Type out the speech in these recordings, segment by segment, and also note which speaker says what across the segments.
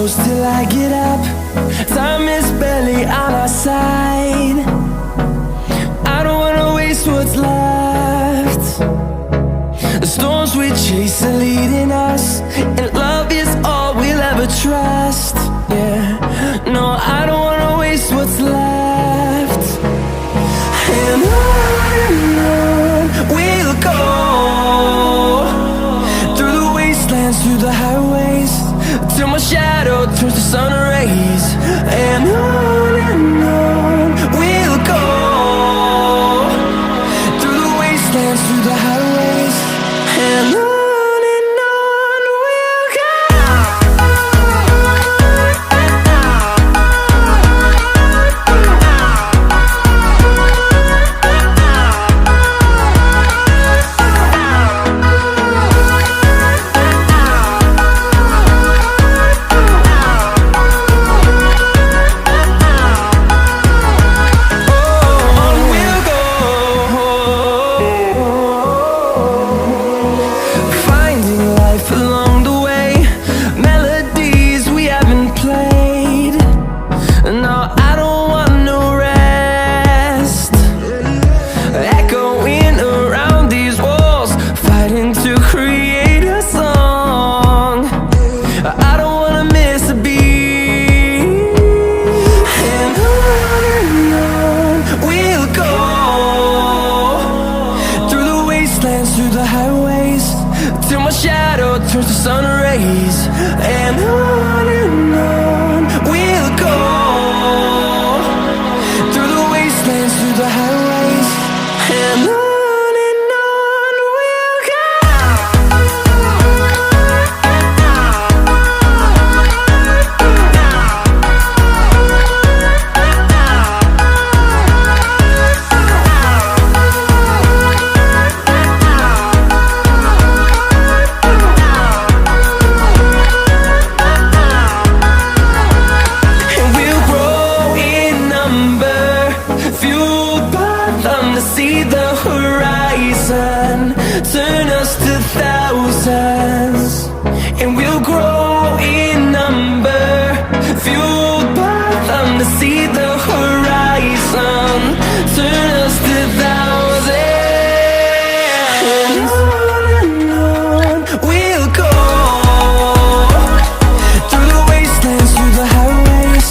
Speaker 1: close till I get up. Time is barely on our side. I don't wanna waste what's left. The storms we chase are leading us, and love is all we'll ever trust. Yeah, no, I don't wanna waste what's left. And on we'll go, through the wastelands, through the highways, till my shadow turns to sun rays. And on we'll go, through the wastelands, through the highways, and on we'll go. Through the highways, till my shadow turns to sun rays. And on we'll go, through the wastelands, through the highways, and on we'll go. See the horizon, turn us to thousands, and we'll grow in number, fueled by them. To see the horizon, turn us to thousands, and on we'll go, through the wastelands, through the highways,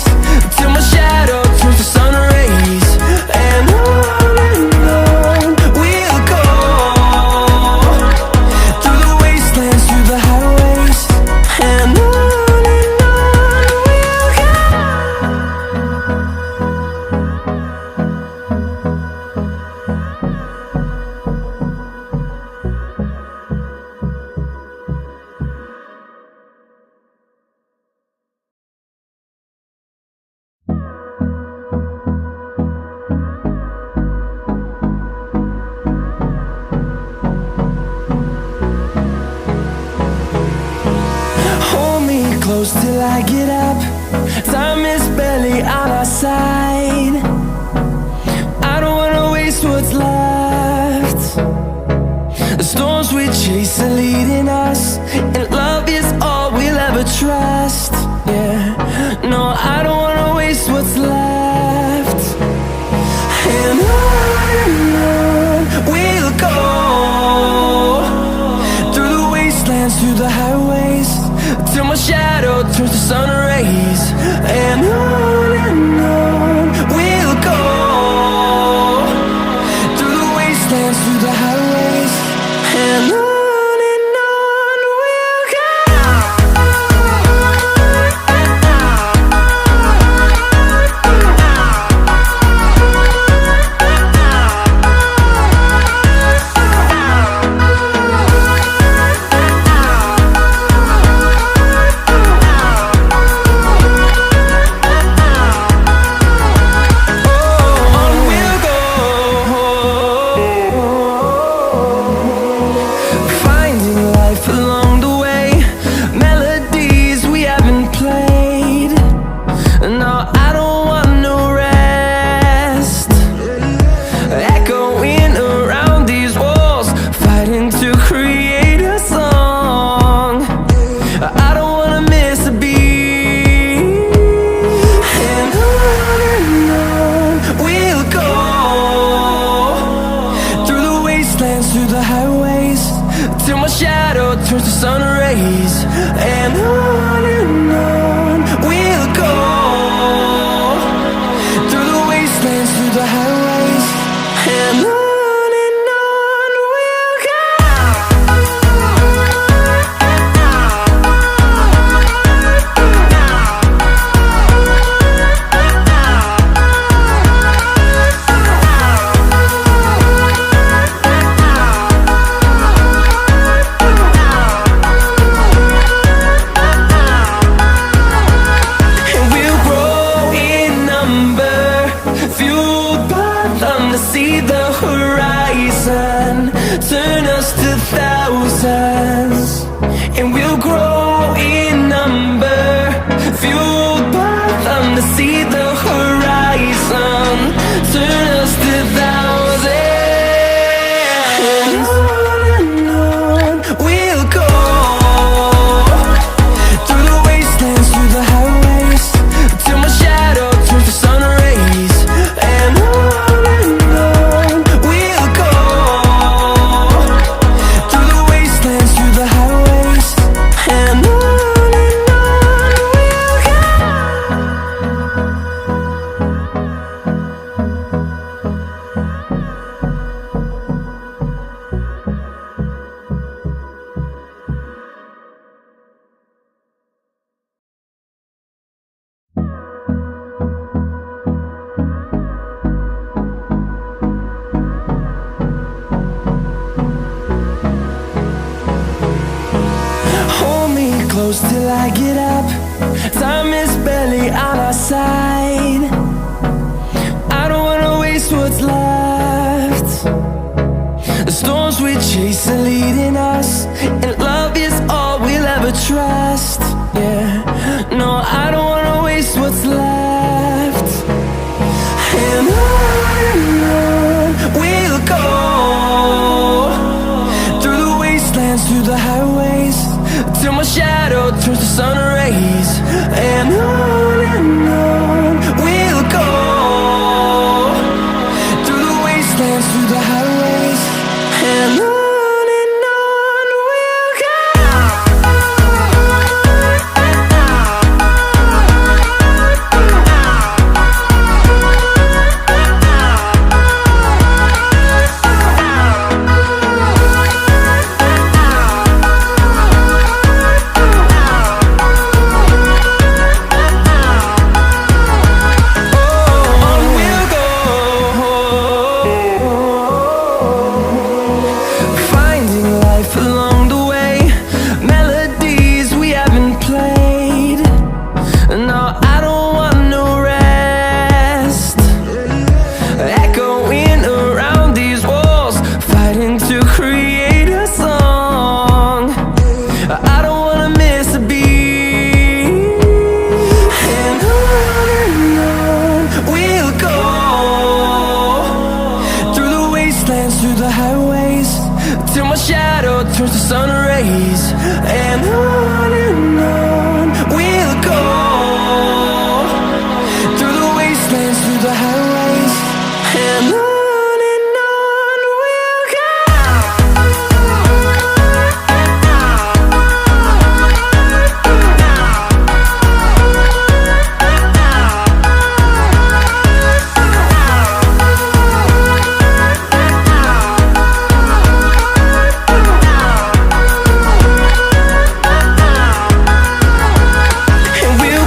Speaker 1: till my shadow turns to sun rays. And close till I get up. Time is barely on our side. I don't wanna waste what's left. The storms we chase are leading us, and love is all we'll ever trust. Yeah, no, I don't wanna waste what's left. And on we'll go, through the wastelands, through the highways, till my shadow turns to sun rays. And on we'll go, through the wastelands, through the highways, and on we'll go. to see the horizon, turn us to thousands, and we'll grow in number, fueled by them to see the horizon, turn us to thousands. And on we'll go, through the wastelands, through the highways, till my shadow turns to sun rays. And on we'll go, through the wastelands, through the highways. And on we'll go. Hold me close till I get up. Time is barely on our side. I don't wanna waste what's left. The storms we chase are leading us, and love is all we'll ever trust. Yeah, no, I don't wanna waste what's left. And on we'll go, through the wastelands, through the highways, till my shadow turns to sun rays. And on we'll go, through the wastelands, through the highways. And on we'll go. Finding life along the way, melodies we haven't played. No, I don't want no rest. Echoing around these walls, fighting to create a song. I don't wanna miss a beat. And on we'll go, through the wastelands, through the highways, till my shadow turns to sun rays. And